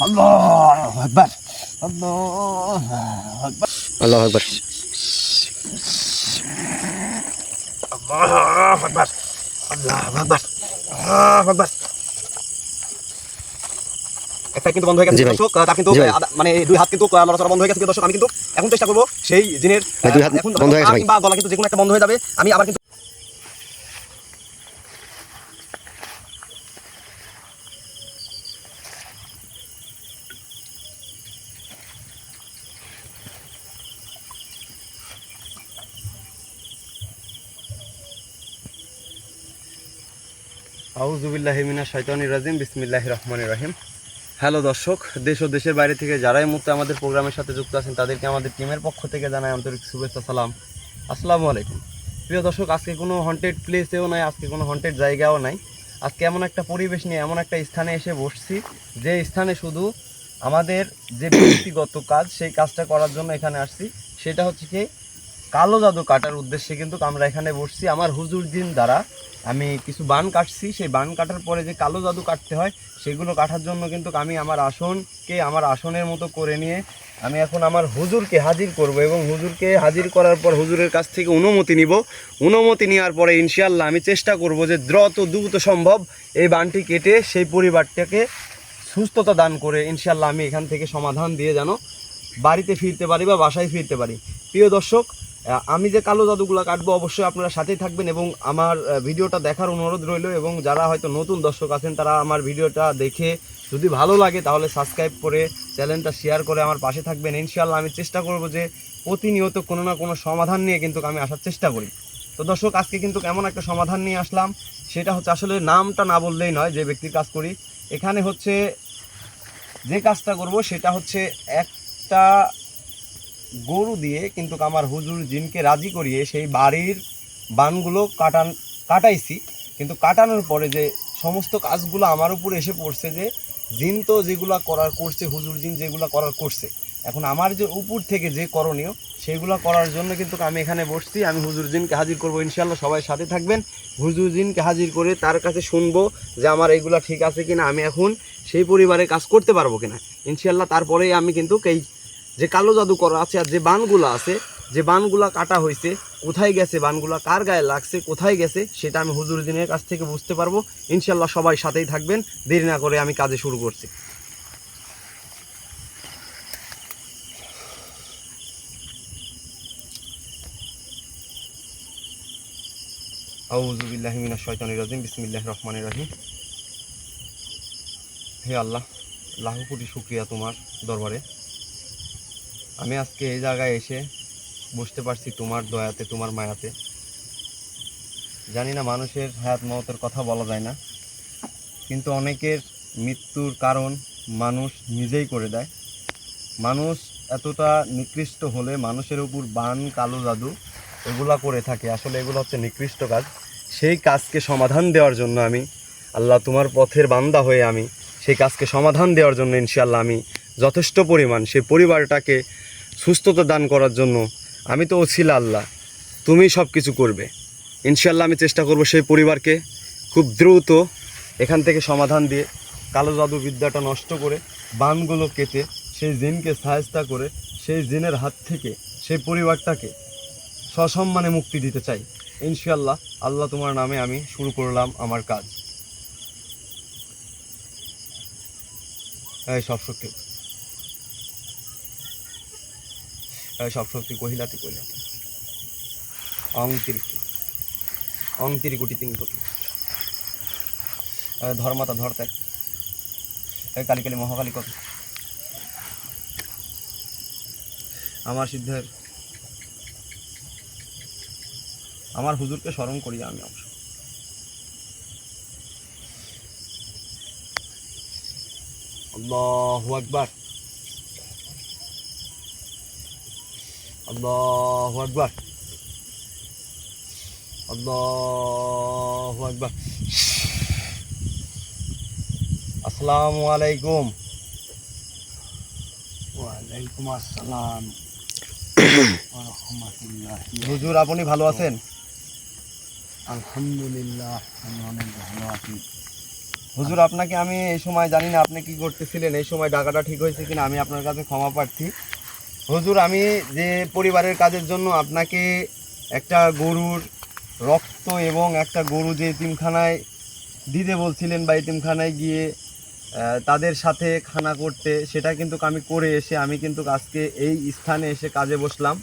আল্লাহু আকবার, আল্লাহু আকবার, আল্লাহু আকবার, আল্লাহু আকবার, আল্লাহু আকবার, আল্লাহু আকবার। একটা কিন্তু বন্ধ হয়ে গেছে দর্শক, তার কিন্তু মানে দুই হাত কিন্তু লড়াচড়া বন্ধ হয়ে গেছে দর্শক। আমি কিন্তু এখন চেষ্টা করবো সেই জিনের এখন কিংবা গলা কিন্তু যেকোনো একটা বন্ধ হয়ে যাবে। আমি আবার কিন্তু আউযু বিল্লাহি মিনাশ শাইতানির রাজিম, বিসমিল্লাহির রহমানির রহিম। হ্যালো দর্শক, দেশ ও দেশের বাইরে থেকে যারা এই মুহূর্তে আমাদের প্রোগ্রামের সাথে যুক্ত আছেন তাদেরকে আমাদের টিমের পক্ষ থেকে জানাই আন্তরিক শুভেচ্ছা, সালাম, আসসালামু আলাইকুম। প্রিয় দর্শক, আজকে কোনো হন্টেড প্লেসেও নাই, আজকে কোনো হন্টেড জায়গাও নাই। আজকে এমন একটা পরিবেশ নিয়ে এমন একটা স্থানে এসে বসছি যে স্থানে শুধু আমাদের যে ব্যক্তিগত কাজ সেই কাজটা করার জন্য এখানে আসছি। সেটা হচ্ছে কি, কালো জাদু কাটার উদ্দেশ্যে কিন্তু আমরা এখানে বসছি। আমার হুজুর জিন দ্বারা আমি কিছু বান কাটছি। সেই বান কাটার পরে যে কালো জাদু কাটতে হয় সেগুলো কাটার জন্য কিন্তু আমি আমার আসনকে আমার আসনের মতো করে নিয়ে আমি এখন আমার হুজুরকে হাজির করব এবং হুজুরকে হাজির করার পর হুজুরের কাছ থেকে অনুমতি নিব। অনুমতি নেওয়ার পরে ইনশাআল্লাহ আমি চেষ্টা করব যে দ্রুত সম্ভব এই বানটি কেটে সেই পরিবারটাকে সুস্থতা দান করে ইনশাআল্লাহ আমি এখান থেকে সমাধান দিয়ে যেন বাড়িতে ফিরতে পারি বা বাসায় ফিরতে পারি। প্রিয় দর্শক, আমি যে কালো জাদুগুলো কাটবো অবশ্যই আপনারা সাথেই থাকবেন এবং আমার ভিডিওটা দেখার অনুরোধ রইল। এবং যারা হয়তো নতুন দর্শক আছেন তারা আমার ভিডিওটা দেখে যদি ভালো লাগে তাহলে সাবস্ক্রাইব করে চ্যানেলটা শেয়ার করে আমার পাশে থাকবেন। ইনশাআল্লাহ আমি চেষ্টা করব যে প্রতিনিয়ত কোনো না কোনো সমাধান নিয়ে কিন্তু আমি আসার চেষ্টা করি। তো দর্শক, আজকে কিন্তু এমন একটা সমাধান নিয়ে আসলাম, সেটা হচ্ছে আসলে নামটা না বললেই নয় যে ব্যক্তির কাজ করি। এখানে হচ্ছে যে কাজটা করব সেটা হচ্ছে একটা গরু দিয়ে কিন্তু আমার হুজুর জিনকে রাজি করিয়ে সেই বাড়ির বানগুলো কাটাইছি। কিন্তু কাটানোর পরে যে সমস্ত কাজগুলো আমার উপরে এসে পড়ছে, যে জিন তো যেগুলো করার করছে, হুজুর জিন যেগুলো করার করছে, এখন আমার যে উপর থেকে যে করণীয় সেগুলো করার জন্য কিন্তু আমি এখানে বসছি। আমি হুজুর জিনকে হাজির করবো ইনশাআল্লাহ, সবাই সাথে থাকবেন। হুজুর জিনকে হাজির করে তার কাছে শুনবো যে আমার এইগুলো ঠিক আছে কিনা, আমি এখন সেই পরিবারে কাজ করতে পারবো কিনা ইনশাআল্লাহ। তারপরেই আমি কিন্তু এই যে কালো জাদু করা আছে আর যে বানগুলো আছে, যে বানগুলা কাটা হয়েছে, কোথায় গেছে বানগুলা, কার গায়ে লাগছে, কোথায় গেছে, সেটা আমি হুজুর দিনের কাছ থেকে বুঝতে পারবো ইনশাল্লাহ। সবাই সাথেই থাকবেন, দেরি না করে আমি কাজে শুরু করছি। আউযু বিল্লাহি মিনাশ শাইতানির রাজিম, বিসমিল্লাহির রহমানির রহিম। হে আল্লাহ, লাখো কোটি শুকরিয়া তোমার দরবারে। আমি আজকে এই জায়গায় এসে বসতে পারছি তোমার দয়াতে, তোমার মায়াতে। জানি না মানুষের হায়াত মওতের কথা বলা যায় না, কিন্তু অনেকের মৃত্যুর কারণ মানুষ নিজেই করে দেয়। মানুষ এতটা নিকৃষ্ট হলে মানুষের উপর বান, কালো জাদু এগুলা করে থাকে। আসলে এগুলো হচ্ছে নিকৃষ্ট কাজ। সেই কাজকে সমাধান দেওয়ার জন্য আমি আল্লাহ তোমার পথের বান্দা হয়ে আমি সেই কাজকে সমাধান দেওয়ার জন্য ইনশাআল্লাহ আমি যথেষ্ট পরিমাণ সেই পরিবারটাকে সুস্থতা দান করার জন্য আমি তো ওসিলা আল্লাহ, তুমি সব কিছু করবে ইনশাআল্লাহ। আমি চেষ্টা করব সেই পরিবারকে খুব দ্রুত এখান থেকে সমাধান দিয়ে কালো জাদু বিদ্যাটা নষ্ট করে বানগুলো কেটে সেই জিনকে সাহায্য করে সেই জিনের হাত থেকে সেই পরিবারটাকে সসম্মানে মুক্তি দিতে চাই ইনশাআল্লাহ। আল্লাহ তোমার নামে আমি শুরু করলাম আমার কাজ। এই সব শক্তি কহিলাতে অঙ্কির কোটি 3 কোটি ধর্মাতা ধরত্যাগ কালী কালী মহাকালী কত আমার সিদ্ধের আমার হুজুরকে স্মরণ করি আমি অবশ্য। আল্লাহু আকবার, আল্লাহু আকবার, আল্লাহু আকবার। আসসালামু আলাইকুম। ওয়ালাইকুম আসসালাম ওয়া রাহমাতুল্লাহি। হুজুর, আপনি ভালো আছেন? আলহামদুলিল্লাহ, আমি অনেক ভালো আছি। হুজুর আপনাকে আমি এই সময় জানি না আপনি কি করতেছিলেন, এই সময় ডাকাটা ঠিক হয়েছে কিনা, আমি আপনার কাছে ক্ষমা প্রার্থী। হুজুর আমি যে পরিবারের কাজের জন্য আপনাকে একটা গরুর রক্ত এবং একটা গরু যে এতিমখানায় দিতে বলছিলেন বা এতিমখানায় গিয়ে তাদের সাথে খানা করতে, সেটা কিন্তু আমি করে এসে আমি কিন্তু আজকে এই স্থানে এসে কাজে বসলাম।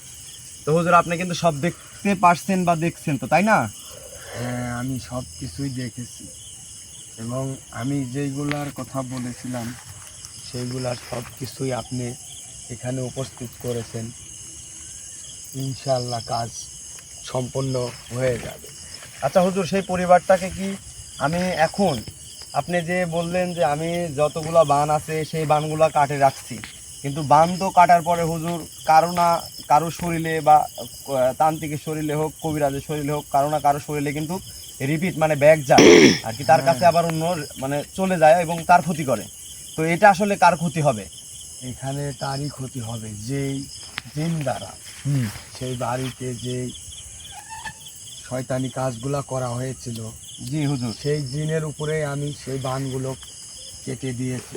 তো হুজুর আপনি কিন্তু সব দেখতে পারছেন বা দেখছেন তো, তাই না? হ্যাঁ, আমি সব কিছুই দেখেছি এবং আমি যেইগুলার কথা বলেছিলাম সেইগুলার সব কিছুই আপনি এখানে উপস্থিত করেছেন। ইনশাআল্লাহ কাজ সম্পন্ন হয়ে যাবে। আচ্ছা হুজুর, সেই পরিবারটাকে কি আমি এখন, আপনি যে বললেন যে আমি যতগুলা বান আছে সেই বানগুলা কাটে রাখছি, কিন্তু বান তো কাটার পরে হুজুর কারো শরীরে বা তান্ত্রিকের শরীরে হোক, কবিরাজের শরীরে হোক, কারো না কারো শরীরে কিন্তু রিপিট মানে ব্যাগ যায় আর কি, তার কাছে আবার অন্য মানে চলে যায় এবং তার ক্ষতি করে। তো এটা আসলে কার ক্ষতি হবে? এখানে তারই ক্ষতি হবে যেই জিন দ্বারা সেই বাড়িতে যে শয়তানি কাজগুলা করা হয়েছিল, জি হুজুর। সেই জিনের উপরে আমি সেই বানগুলো কেটে দিয়েছি।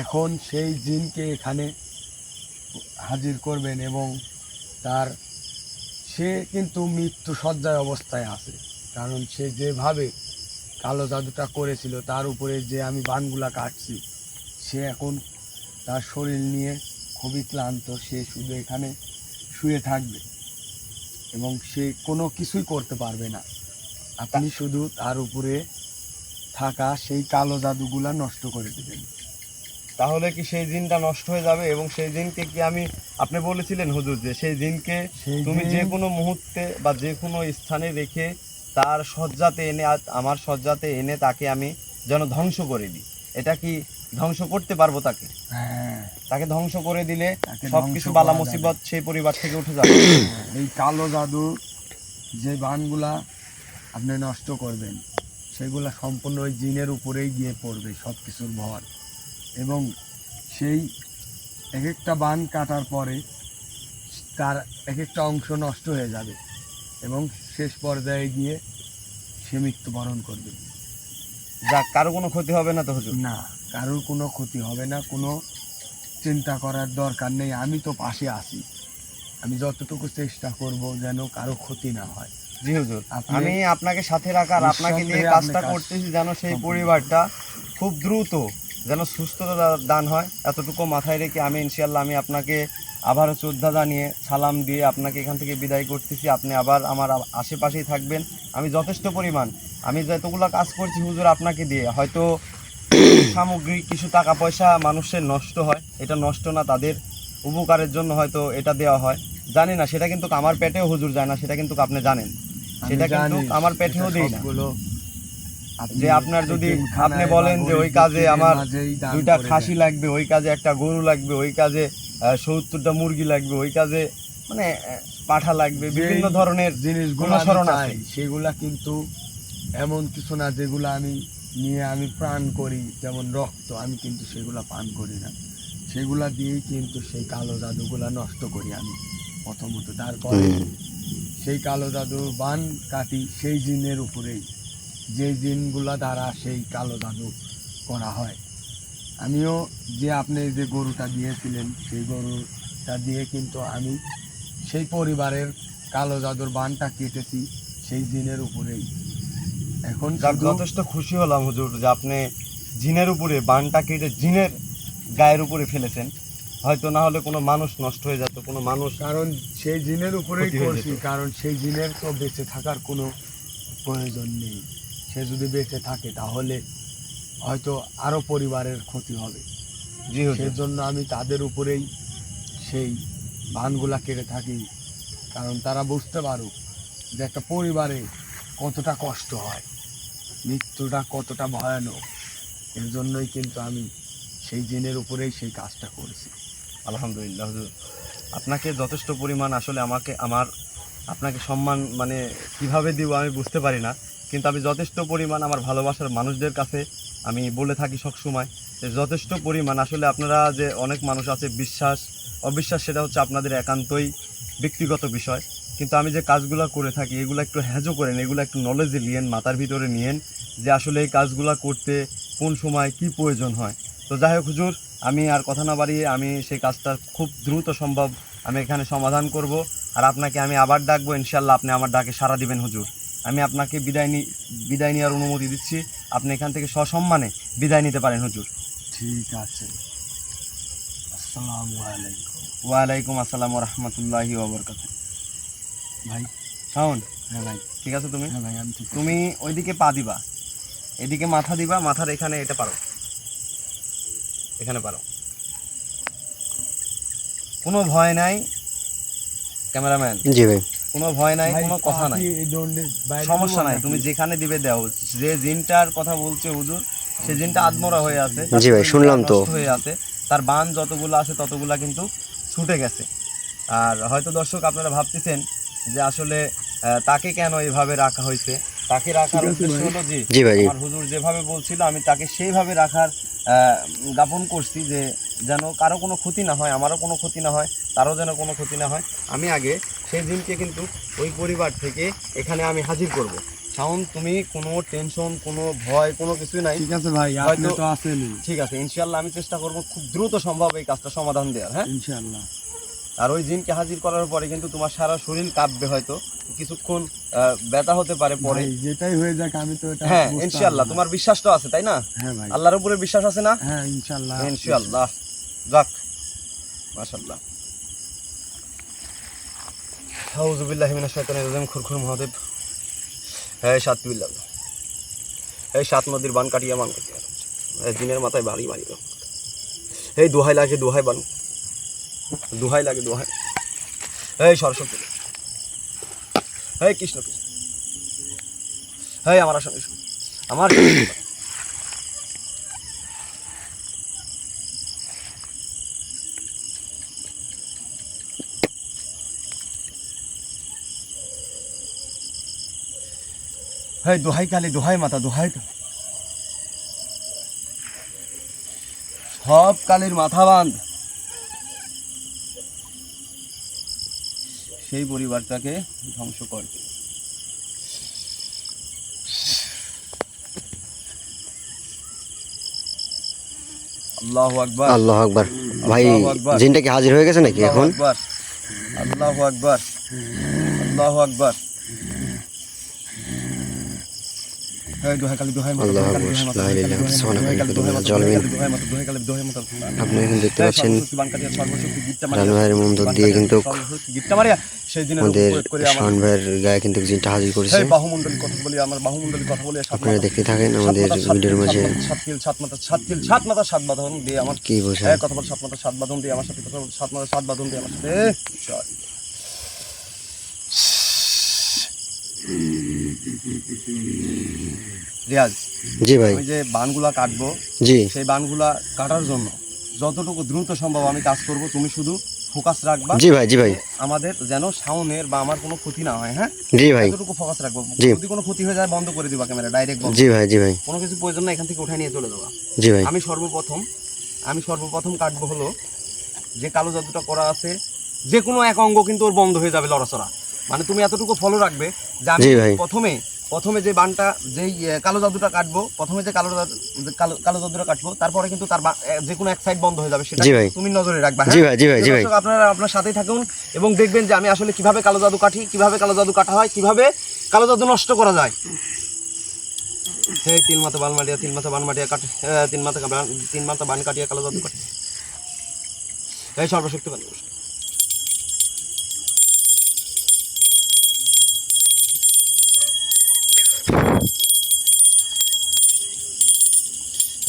এখন সেই জিনকে এখানে হাজির করবেন এবং সে কিন্তু মৃত্যু সজ্জায় অবস্থায় আছে, কারণ সে যেভাবে কালো জাদুটা করেছিল তার উপরে যে আমি বানগুলা কাটছি, সে এখন তার শরীর নিয়ে খুবই ক্লান্ত, সে শুধু এখানে শুয়ে থাকবে এবং সে কোনো কিছুই করতে পারবে না। আপনি শুধু তার উপরে থাকা সেই কালো জাদুগুলা নষ্ট করে দেবেন। তাহলে কি সেই জিনটা নষ্ট হয়ে যাবে? এবং সেই জিনকে কি আপনি বলেছিলেন হুজুর যে সেই জিনকে তুমি যে কোনো মুহূর্তে বা যে কোনো স্থানে রেখে তার শয্যাতে এনে আমার শয্যাতে এনে তাকে আমি যেন ধ্বংস করে দিই, এটা কি ধ্বংস করতে পারবো তাকে? হ্যাঁ, তাকে ধ্বংস করে দিলে তাকে সবকিছু ধ্বংস বালা করা মুসিবত সেই পরিবার থেকে উঠে যাবে। এই কালো জাদু যে বানগুলা আপনি নষ্ট করবেন সেগুলা সম্পূর্ণ ওই জিনের উপরেই গিয়ে পড়বে সব কিছুর ভর, এবং সেই এক একটা বান কাটার পরে তার এক একটা অংশ নষ্ট হয়ে যাবে এবং শেষ পর্যায়ে গিয়ে সে মৃত্যুবরণ করবে। যাক, কারো কোনো ক্ষতি হবে না তো হুজুর? না, কারোর কোনো ক্ষতি হবে না, কোনো চিন্তা করার দরকার নেই। আমি তো পাশে আছি, আমি যতটুকু চেষ্টা করব যেন কারো ক্ষতি না হয়। জি হুজুর, আপনি- আমি আপনাকে সাথে রাখার, আপনাকে দিয়ে নিঃসন্দেহে কাজটা আপনি কাজ করতেছি যেন সেই সম্পূর্ণ। পরিবারটা খুব দ্রুত যেন সুস্থতা দান হয়, এতটুকু মাথায় রেখে আমি ইনশাআল্লাহ আমি আপনাকে আবারও শ্রদ্ধা জানিয়ে সালাম দিয়ে আপনাকে এখান থেকে বিদায় করতেছি। আপনি আবার আমার আশেপাশেই থাকবেন। আমি যথেষ্ট পরিমাণ আমি যতগুলো কাজ করছি হুজুর আপনাকে দিয়ে, হয়তো সামগ্রিক কিছু টাকা পয়সা মানুষের নষ্ট হয়, এটা নষ্ট না, তাদের উপকারের জন্য হয়তো এটা দেওয়া হয়, জানি না, সেটা কিন্তু আমার পেটেও হুজুর যায় না, সেটা কিন্তু আপনি জানেন। আমি সেটা কিন্তু জানি আমার পেটেও এটা দেই না। সবগুলো আপনি যে আপনার যদি এতিমখানায় আপনি বা বলেন যে ওই গরিব কাজে দুঃখীদের আমার মাঝেই দান 2টা করে খাসি দেন। লাগবে, ওই কাজে একটা গরু লাগবে, ওই কাজে 70টা মুরগি লাগবে, ওই কাজে মানে পাঠা লাগবে, বিভিন্ন যেই ধরনের জিনিসগুলো অনুসরণ আমি আছে। চাই সেগুলা কিন্তু এমন কিছু না যেগুলো আমি নিয়ে আমি প্রাণ করি, যেমন রক্ত, আমি কিন্তু সেগুলা পান করি না। সেগুলা দিয়েই কিন্তু সেই কালো জাদুগুলা নষ্ট করি আমি প্রথমত, তারপরে সেই কালো জাদু বান কাটি সেই জিনের উপরেই, যে জিনগুলা দ্বারা সেই কালো জাদু করা হয়। আমিও যে আপনি যে গরুটা দিয়েছিলেন সেই গরুটা দিয়ে কিন্তু আমি সেই পরিবারের কালো জাদুর বানটা কেটেছি সেই জিনের উপরেই। এখন যাক, শুধু যথেষ্ট খুশি হলাম হুজুর যে আপনি জিনের উপরে বানটা কেটে জিনের গায়ের উপরে ফেলেছেন, হয়তো না হলে কোনো মানুষ নষ্ট হয়ে যেত, কোনো মানুষ। কারণ সেই জিনের উপরেই ক্ষতি হয়ে করছি, যেত। কারণ সেই জিনের তো বেঁচে থাকার কোনো প্রয়োজন নেই। সে যদি বেঁচে থাকে তাহলে হয়তো আরো পরিবারের ক্ষতি হবে, জি হুজুর। সেজন্য আমি তাদের উপরেই সেই বানগুলা কেটে থাকি, কারণ তারা বুঝতে পারুক যে একটা পরিবারে কতটা কষ্ট হয়, মৃত্যুটা কতটা ভয়ানক। এর জন্যই কিন্তু আমি সেই জিনের উপরেই সেই কাজটা করেছি। আলহামদুলিল্লাহ হুজুর, আপনাকে যথেষ্ট পরিমাণ আসলে আপনাকে সম্মান মানে কিভাবে দিব আমি বুঝতে পারি না, কিন্তু আমি যথেষ্ট পরিমাণ আমার ভালোবাসার মানুষদের কাছে আমি বলে থাকি সবসময় যে যথেষ্ট পরিমাণ আসলে আপনারা যে অনেক মানুষ আছে বিশ্বাস অবিশ্বাস, সেটা হচ্ছে আপনাদের একান্তই ব্যক্তিগত বিষয়। কিন্তু আমি যে কাজগুলো করে থাকি এগুলো একটু হ্যাজও করেন, এগুলো একটু নলেজে নিয়েন, মাথার ভিতরে নিয়েন যে আসলে এই কাজগুলো করতে কোন সময় কি প্রয়োজন হয়। তো যাই হোক হুজুর, আমি আর কথা না বাড়িয়ে আমি সেই কাজটা খুব দ্রুত সম্ভব আমি এখানে সমাধান করব। আর আপনাকে আমি আবার ডাকবো, ইনশাল্লাহ আপনি আমার ডাকে সাড়া দিবেন হুজুর। আমি আপনাকে বিদায় নেওয়ার অনুমতি দিচ্ছি, আপনি এখান থেকে সসম্মানে বিদায় নিতে পারেন হুজুর। ঠিক আছে, আসসালামু আলাইকুম। ওয়ালাইকুম আসসালাম ওয়া রাহমাতুল্লাহি ওয়া বারাকাতুহু। ভাই, শাওন, হ্যাঁ ভাই, ঠিক আছে তুমি? হ্যাঁ ভাই, আমি ঠিক আছে। তুমি ওইদিকে পা দিবা, এদিকে মাথা দিবা, মাথার এখানে এটা পারো, এখানে পারো। কোনো ভয় নাই ক্যামেরাম্যান, জি ভাই, কোনো ভয় নাই, ভাই, কোনো কথা নাই, পা কি এই দণ্ডের বাইরে সমস্যা দিব নাই, নাকি? তুমি যেখানে দিবে দাও। যে জিনটার কথা বলছে হুজুর, সে জিনটা আদমরা হয়ে আছে, তার জি ভাই, শরীরটা শুনলাম তো। নষ্ট হয়ে আছে, তার বান যতগুলো আছে ততগুলা কিন্তু ছুটে গেছে। আর হয়তো দর্শক আপনারা ভাবতেছেন যে আসলে তাকে কেন এইভাবে রাখা হয়েছে। তাকে রাখার ঠিক আছে উদ্দেশ্য ভাই। হলো যে জি ভাই, জি। আমার হুজুর যেভাবে বলছিল আমি তাকে সেইভাবে রাখার জ্ঞাপন করছি, যে যেন কারো কোনো ক্ষতি না হয়, আমারও কোনো ক্ষতি না হয়, তারও যেন কোনো ক্ষতি না হয়। আমি আগে সেই জিনকে কিন্তু ওই পরিবার থেকে এখানে আমি হাজির করব। শাওন, তুমি কোনো টেনশন, কোনো ভয়, কোনো কিছুই নাই। ঠিক আছে ভাই, আপনি হয়তো- তো আছেনই, ঠিক আছে, ইনশাল্লাহ আমি চেষ্টা করব খুব দ্রুত সম্ভব এই কাজটা সমাধান দেওয়ার। হ্যাঁ, ইনশাআল্লাহ। আর ওই জিনকে হাজির করার পরে কিন্তু তোমার সারা শরীর কাঁপবে, হয়তো কিছুক্ষণ ব্যথা হতে পারে পরে। ভাই, যেটাই হয়ে যাক আমি তো এটা হ্যাঁ, বুঝতে ইনশাআল্লাহ পারবো না। তোমার বিশ্বাস তো আছে, তাই না? হ্যাঁ ভাই, আল্লাহর উপরে বিশ্বাস আছে না? হ্যাঁ ইনশাআল্লাহ। ইনশাআল্লাহ। যাক, মাশাআল্লাহ। আউযু বিল্লাহি মিনাশ শাইতানির রাজিম। খুরখুর মহাদেব, হ্যাঁ সাত বিল্লাহ, এই সাত নদীর বান কাটিয়া মান কাটিয়া, এই জিনের মাথায় বাড়ি বাড়ি, এই দোহাই লাগে দোহাই বান, দোহাই লাগে দোহাই, এই সরস্বতী, এই কৃষ্ণ কৃষ্ণ, এই আমার আসলে আমার এই দোহাই কালী, দোহাই মাতা, দোহাই কালী, সব কালীর মাথা বাঁধ সেই পরিবারটাকে ধ্বংস করবে। আল্লাহু আকবার, আল্লাহ আকবার। ভাই, আল্লাহু আকবার। জিনটা কি হাজির হয়ে গেছে নাকি আল্লাহু এখন? আকবার, আল্লাহু আকবার, আল্লাহু আকবার। এই দোহাই কালী, দোহাই মাতা, আল্লাহু দোহাই কালী, আকবার। দোহাই মাতা, লা ইলাহা ইল্লাল্লাহ, সুবহানাকা দোহাই মাতা, দোহাই কালী, দোহাই মাতা। আপনি এখন দেখতে পাচ্ছেন সর্বশক্তি বানকাটিয়া, সর্বশক্তি গিট্টা মারিয়া, রানু ভাইয়ের মন্দির দিয়ে কিন্তু সর্বশক্তি গিট্টা মারিয়া সেই দিনের আমাদের উপর করে আমার শাওন ভাইয়ের গায়ে কিন্তু জিনটা হাজির করেছে। সেই বাহুমণ্ডলী কথা বলি, আমার বাহুমণ্ডলী কথা বলি। আপনারা দেখতে থাকেন আমাদের ভিডিওর মাঝে। সাত মাথা সাত বাঁধন দিয়ে আমার কি বোঝেন? কথা বল, সাত মাথা সাত বাঁধন দিয়ে আমার সাথে কথা বল, সাত মাথা সাত বাঁধন দিয়ে আমার সাথে। জয়। রিয়াজ, জি ভাই, আমি যে বানগুলা কাটবো, জি সেই বানগুলা কাটার জন্য যতটুকু দ্রুত সম্ভব আমি কাজ করব। তুমি শুধু ফোকাস রাখবা, জি ভাই, জি ভাই, আমাদের যেন শাওনের বা আমার কোনো ক্ষতি না হয়। হ্যাঁ, জি ভাই, এতটুকু ফোকাস রাখবো। জি। যদি কোনো ক্ষতি হয়ে যায় বন্ধ করে দিবা ক্যামেরা, ডাইরেক্ট বন্ধ। জি ভাই, জি ভাই, কোনো কিছু প্রয়োজন না, এখান থেকে উঠাই নিয়ে চলে যাবা। জি ভাই, আমি সর্বপ্রথম কাটবো হলো যে কালো জাদুটা করা আছে, যে কোনো এক অঙ্গ কিন্তু ওর বন্ধ হয়ে যাবে লড়াচড়া। মানে তুমি এতটুকু ফলো রাখবে যে আমি জি ভাই। প্রথমে যে বানটা, যেই কালো জাদুটা কাটবো, প্রথমে যে কালো জাদুটা কাটবো, তারপরে কিন্তু তার যে কোনো এক সাইড বন্ধ হয়ে যাবে, সেটা জি ভাই। তুমি নজরে রাখবা। জি ভাই, জি ভাই, জি ভাই, দর্শক, আপনারা আপনার সাথেই থাকুন এবং দেখবেন যে আমি আসলে কিভাবে কালো জাদু কাটি, কিভাবে কালো জাদু কাটা হয়, কিভাবে কালো জাদু নষ্ট করা যায়। সেই তিন মাথা বান মাটিয়া কাটে, তিন মাথা বান কাটিয়া কালো জাদু কাটে। এই সর্বশক্তি বান,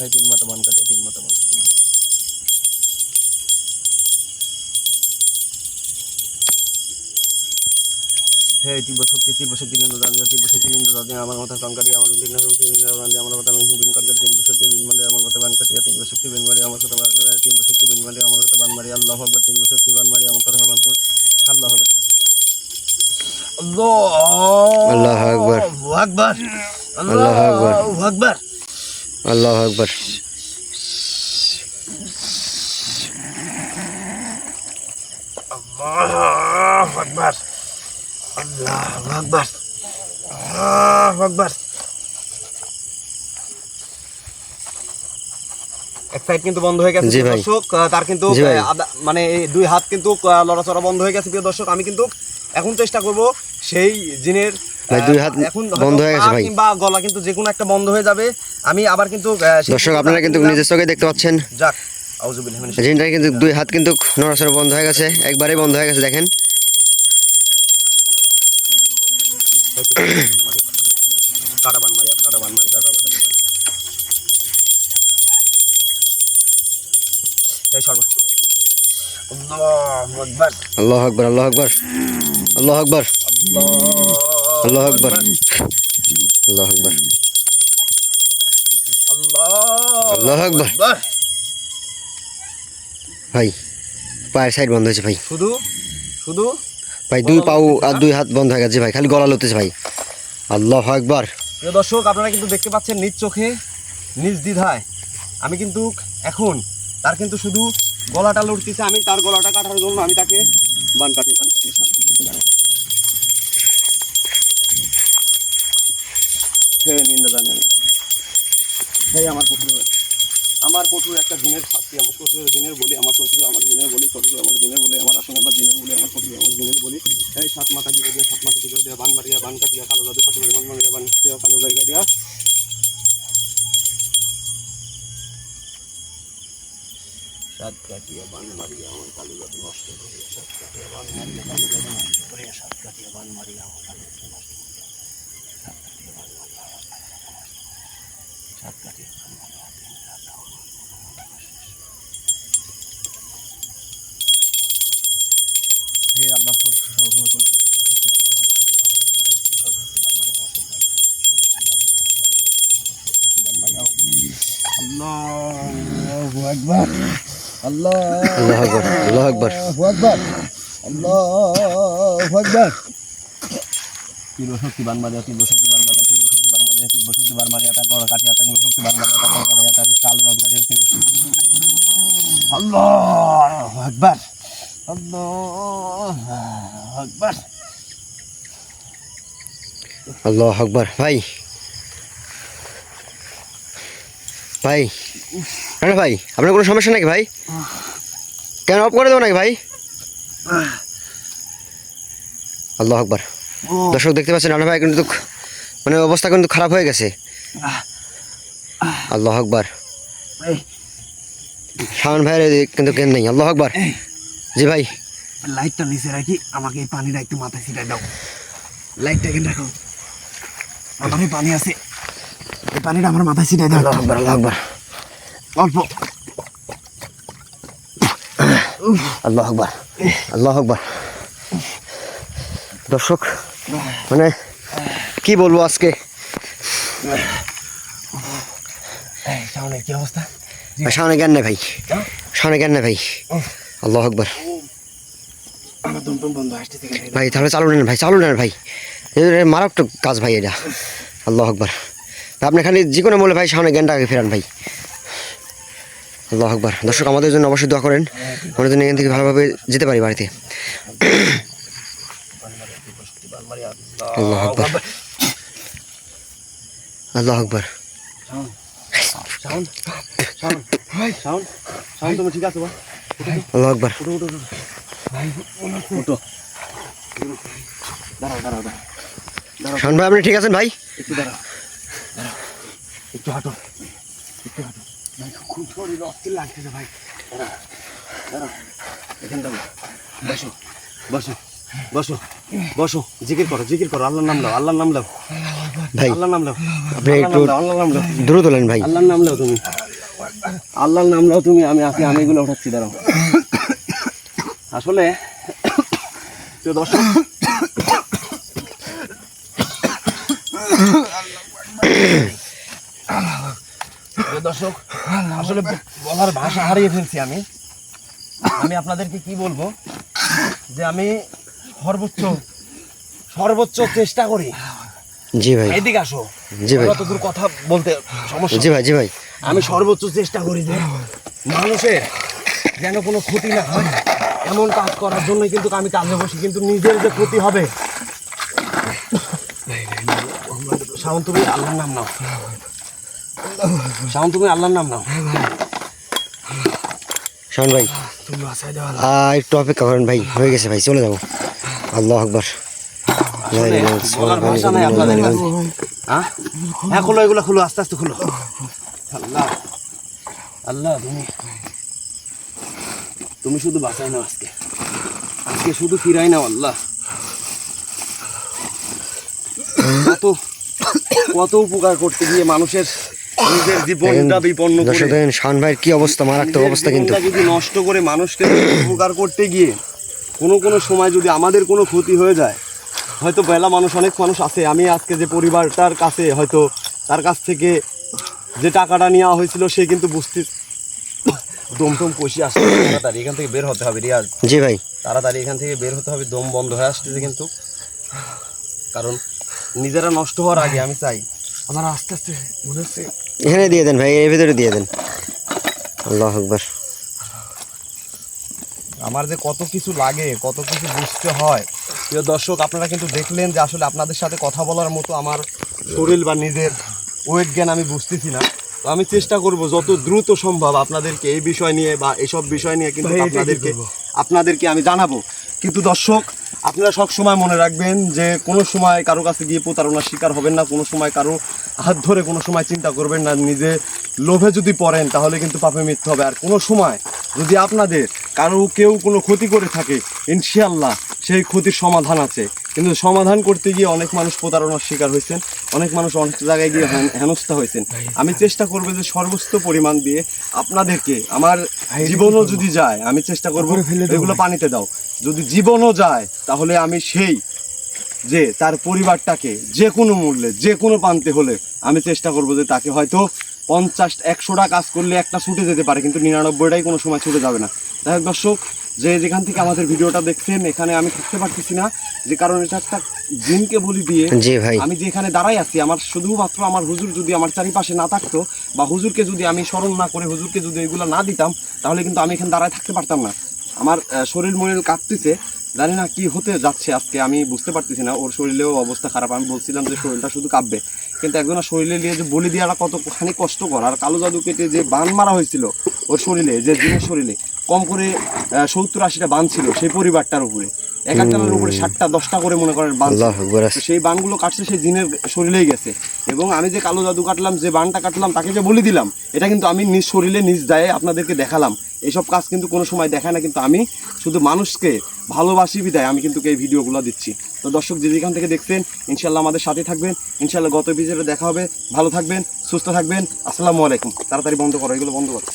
এই তিন মাথা বান কাটিয়া, তিন মাথা বান কাটিয়া। হে তীব্র শক্তি নিন্দা আমার মাথা কাঙ্কারি, আমার আমার কথা বিন কাঙ্কারি, তীব্র শক্তি বিন মারি আমার কথা বান কাটিয়া, তীব্র শক্তি বিন মারি আমার কথা, তীব্র শক্তি বিন মারি আমার কথা বান মারি। আল্লাহু আকবার। তীব্র শক্তি বান মারি আমার কথা বান করি। আল্লাহু আকবার, আল্লাহু আকবার, আকবার, আল্লাহু আকবার, আকবার। আল্লাহু আকবার। আল্লাহু আকবার, আল্লাহু আকবার, আল্লাহু আকবার। এক সাইড কিন্তু বন্ধ হয়ে গেছে জি প্রিয় ভাই। দর্শক, তার কিন্তু জি ভাই। মানে এই দুই হাত কিন্তু লড়াচড়া বন্ধ হয়ে গেছে প্রিয় দর্শক। আমি কিন্তু এখন চেষ্টা করব সেই জিনের ভাই, দুই হাত এখন বন্ধ হয়ে গেছে পা ভাই। কিংবা গলা কিন্তু যে কোনো একটা বন্ধ হয়ে যাবে। আমি আবার কিন্তু দর্শক আপনারা কিন্তু নিজের চোখে দেখতে পাচ্ছেন যাক আউযুবিল্লাহি মিনাশ জিনটার কিন্তু দুই হাত কিন্তু নড়াচড়া বন্ধ হয়ে গেছে, একবারেই বন্ধ হয়ে গেছে দেখেন। কাটা বান মারি, কাটা বান মারি, কাটা বান মারি। এই সর্বোচ্চ আল্লাহু আকবার, আল্লাহু আকবার, আল্লাহু আকবার, আল্লাহু আকবার, আল্লাহু আকবার, আল্লাহু আকবার, আল্লাহু আকবার। ভাই পায়ের সাইড বন্ধ হয়েছে ভাই, শুধু শুধু ভাই দুই পাও আর দুই হাত বন্ধ হয়ে গেছে ভাই, খালি গলা লড়তেছে ভাই। আল্লাহু আকবার। প্রিয় দর্শক আপনারা কিন্তু দেখতে পাচ্ছেন নিজ চোখে নিজ দ্বিধায় আমি কিন্তু এখন তার কিন্তু শুধু গলাটা লড়তেছে। আমি তার গলাটা কাটার জন্য আমি তাকে বান কাটিয়ে সব নিন্দা জানি আমি। আমার কঠোর একটা দিনের শাস্তি, আমার কঠোর দিনের বলি, আমার কঠোর আমার দিনের বলি, কঠোর আমার দিনের বলি, আমার আসলে আমার দিনের বলি, আমার কঠোর আমার দিনের বলি। এই সাত মাথা গিরে দিয়ে, সাত মাথা গিরে দিয়ে বান মারিয়া, বান কাটিয়া, কালো জাদু কাটিয়া, বান মারিয়া, বান কাটিয়া, কালো জায়গা দিয়া সাত কাটিয়া, বান মারিয়া, আমার কালো জাদু নষ্ট করিয়া, সাত কাটিয়া, বান মারিয়া, কালো জাদু নষ্ট করিয়া, সাত কাটিয়া, বান মারিয়া, আমার কালো জাদু নষ্ট করিয়া, সাত কাটিয়া, বান মারিয়া, আমার কালো জাদু নষ্ট করিয়া, সাত কাটিয়া, বান মারিয়া, হে আল্লাহ আল্লাহু আকবার, আল্লাহু আকবার, আল্লাহু আকবার। আকবার, আল্লাহু আকবার। তীব্র শক্তি বান মারিয়া, তীব্র শক্তি বান মারিয়া, তীব্র শক্তি বান মারিয়া, তীব্র শক্তি বান মারিয়া, তার গলা কাটিয়া, তীব্র শক্তি বান মারিয়া, তার গলা কাটিয়া, তার কাল রোদ কাটিয়া, তীব্র শক্তি। আল্লাহু আকবার, আল্লাহু আকবার। আল্লাহু আকবার। ভাই ভাই রানা ভাই, আপনার কোনো সমস্যা নাকি ভাই? কেন অফ করে দেবো নাকি ভাই? আল্লাহু আকবার। দর্শক দেখতে পাচ্ছেন রানা ভাই কিন্তু মানে অবস্থা কিন্তু খারাপ হয়ে গেছে। আল্লাহু আকবার। শাওন ভাইয়ের কিন্তু জ্ঞান নেই। আল্লাহু আকবার। জি ভাই, লাইটটা নিচে রাখি, আমাকে এই পানিটা একটু মাথায় ছিটাই দাও। লাইটটা এখানে রাখো, মাথায় পানি আছে, এই পানিটা আমার মাথায় ছিটাই দাও। আল্লাহু আকবার, আল্লাহু আকবার, অল্প। আল্লাহু আকবার, আল্লাহু আকবার। দর্শক মানে কি বলবো আজকে, শাওনের কি অবস্থা? শাওনে জ্ঞান নেই ভাই, শাওনে জ্ঞান নেই ভাই। আল্লাহু আকবার। আমার দম বন্ধ আসতেছে। ভাই তাহলে চালু নেন ভাই, চালু নেন ভাই, মারাত্মক কাজ ভাই এটা। আল্লাহু আকবার। আপনি খালি যে কোনো মূল্যে ভাই সামনে জ্ঞানটা আগে ফেরান ভাই। আল্লাহু আকবার। দর্শক আমাদের জন্য অবশ্যই দোয়া করেন, আমরা যেন এখান থেকে ভালোভাবে যেতে পারি বাড়িতে। আল্লাহু আকবার, আল্লাহু আকবার। তুমি ঠিক আছে? আল্লাহু আকবার। দাঁড়াও, শাওন ভাই আপনি ঠিক আছেন ভাই? একটু দাঁড়াও, একটু হাঁটো, একটু হাঁটো ভাই, খুব শরীর অস্থির লাগতেছে ভাই। দাঁড়াও, এখানে দাঁড়াও, বসো বসো বসো বসো, জিকির করো, আল্লাহর নাম লাও, আল্লাহর নাম লাও ভাই আল্লাহর নাম লাও, আপনি একটু আল্লাহর নাম লাও, দ্রুত তোলেন ভাই। আল্লাহর নাম লাও তুমি, আল্লাহর নাম লাও তুমি। আমি আছি, আমি এগুলো উঠাচ্ছি, দাঁড়াও। আসলে তো দর্শক দর্শক আসলে বলার ভাষা হারিয়ে ফেলছি আমি আপনাদেরকে কি বলবো, যে আমি সর্বোচ্চ চেষ্টা করি। জি ভাই, এদিকে আসো। জি ভাই, যতদূর কথা বলতে সমস্যা। জি ভাই, জি ভাই। আমি সর্বোচ্চ চেষ্টা করি যে মানুষের যেন কোনো ক্ষতি না হয় এমন কাজ করার জন্য কিন্তু আমি কাজে বসি, কিন্তু নিজের যে ক্ষতি হবে শাওন তুমি আল্লাহর নাম নাও, শাওন তুমি আল্লাহর নাম নাও। শাওন ভাই তুমি বাসায় দেওয়া একটু অপেক্ষা করেন ভাই, হয়ে গেছে ভাই, চলে যাবো। আল্লাহ আকবার। বলার ভাষা নাই আপনাদের কাছে। হ্যাঁ হ্যাঁ, খুলো এগুলো, খুলো আস্তে আস্তে খুলো। আল্লাহ আল্লাহ, তুমি শুধু বাঁচাই নাও আজকে, আজকে শুধু ফিরাই নাও আল্লাহ। কত কত উপকার করতে গিয়ে মানুষের নিজের জীবনটা বিপন্ন করে, দর্শক দেখেন শাওন ভাইয়ের কি অবস্থা, মারাত্মক অবস্থা কিন্তু। জীবনটা যদি নষ্ট করে মানুষকে উপকার করতে গিয়ে কোনো সময় যদি আমাদের কোনো ক্ষতি হয়ে যায়, হয়তো বেলা মানুষ, অনেক মানুষ আছে, আমি আজকে যে পরিবারটার কাছে হয়তো তার কাছ থেকে যে টাকাটা নেওয়া হয়েছিল সে কিন্তু বুঝতে দমটম কষি আসছে, তাড়াতাড়ি এখান থেকে বের হতে হবে রিয়াজ, জি ভাই তাড়াতাড়ি এখান থেকে বের হতে হবে, দম বন্ধ হয়ে আসতেছে কিন্তু। কারণ নিজেরা নষ্ট হওয়ার আগে আমি চাই আমার আস্তে আস্তে মনে হচ্ছে এখানে দিয়ে দেন ভাই, এর ভিতরে দিয়ে দেন। আল্লাহ আকবার। আমার যে কত কিছু লাগে, কত কিছু বুঝতে হয়। প্রিয় দর্শক, আপনারা কিন্তু দেখলেন যে আসলে আপনাদের সাথে কথা বলার মতো আমার শরীর বা নিজের ওয়েট জ্ঞান আমি বুঝতেছি না। তো আমি চেষ্টা করব যত দ্রুত সম্ভব আপনাদেরকে এই বিষয় নিয়ে বা এসব বিষয় নিয়ে কিন্তু আপনাদেরকে আমি জানাবো। কিন্তু দর্শক, আপনারা সব সময় মনে রাখবেন যে কোনো সময় কারো কাছে গিয়ে প্রতারণার শিকার হবেন না, কোনো সময় কারো হাত ধরে কোনো সময় চিন্তা করবেন না, নিজে লোভে যদি পড়েন তাহলে কিন্তু পাপে মৃত্যু হবে। আর কোনো সময় যদি আপনাদের কেউ কোনো ক্ষতি করে থাকে, ইনশাআল্লাহ সেই ক্ষতির সমাধান আছে। কিন্তু সমাধান করতে গিয়ে অনেক মানুষ প্রতারণার শিকার হয়েছেন, অনেক মানুষ অনেক জায়গায় গিয়ে হেনস্থা হয়েছেন। আমি চেষ্টা করবো যে সর্বোচ্চ পরিমাণ দিয়ে আপনাদেরকে, আমার জীবনও যদি যায় আমি চেষ্টা করবো এগুলো পানিতে দাও, যদি জীবনও যায় তাহলে আমি সেই যে তার পরিবারটাকে যে কোনো মূল্যে যে কোনো প্রান্তে হলে আমি চেষ্টা করবো যে তাকে হয়তো 50-100টা কাজ করলে একটা ছুটে যেতে পারে, কিন্তু 99টাই কোনো সময় ছুটে যাবে না। যাই হোক দর্শক, যে যেখান থেকে আমাদের ভিডিওটা দেখছেন, এখানে আমি থাকতে পারতেছি না, যে কারণ এটা একটা জিনকে বলি দিয়ে জি ভাই, আমি যে এখানে দাঁড়াই আছি, আমার শুধুমাত্র আমার হুজুর যদি আমার চারিপাশে না থাকতো বা হুজুরকে যদি আমি স্মরণ না করে হুজুরকে যদি এগুলো না দিতাম, তাহলে কিন্তু আমি এখানে দাঁড়ায় থাকতে পারতাম না। আমার শরীর মরিল কাঁপতেছে, জানি না কি হতে যাচ্ছে আজকে, আমি বুঝতে পারতেছি না। ওর শরীরেও অবস্থা খারাপ, আমি বলছিলাম যে শরীরটা শুধু কাঁপবে, কিন্তু একজনের শরীরে নিয়ে যে বলি দেওয়াটা কতখানি কষ্টকর। আর কালো জাদু কেটে যে বান মারা হয়েছিল ওর শরীরে, যে জিনের শরীরে কম করে 70-80টা বান ছিল সেই পরিবারটার উপরে, এক একজনের উপরে 7টা-10টা করে মনে করেন বান। আল্লাহ আকবার। সেই বানগুলো কাটছে সেই জিনের শরীরেই গেছে। এবং আমি যে কালো জাদু কাটলাম, যে বানটা কাটলাম, তাকে যে বলি দিলাম, এটা কিন্তু আমি নিজ শরীরে নিজ দায়ে আপনাদেরকে দেখালাম। এইসব কাজ কিন্তু কোনো সময় দেখায় না, কিন্তু আমি শুধু মানুষকে ভালোবাসি বিদায় আমি কিন্তু এই ভিডিওগুলো দিচ্ছি। তো দর্শক, যে যেখান থেকে দেখছেন, ইনশাল্লাহ আমাদের সাথে থাকবেন, ইনশাল্লাহ গত ভিডিওতে দেখা হবে। ভালো থাকবেন, সুস্থ থাকবেন। আসসালামু আলাইকুম। তাড়াতাড়ি বন্ধ করো, এগুলো বন্ধ করো।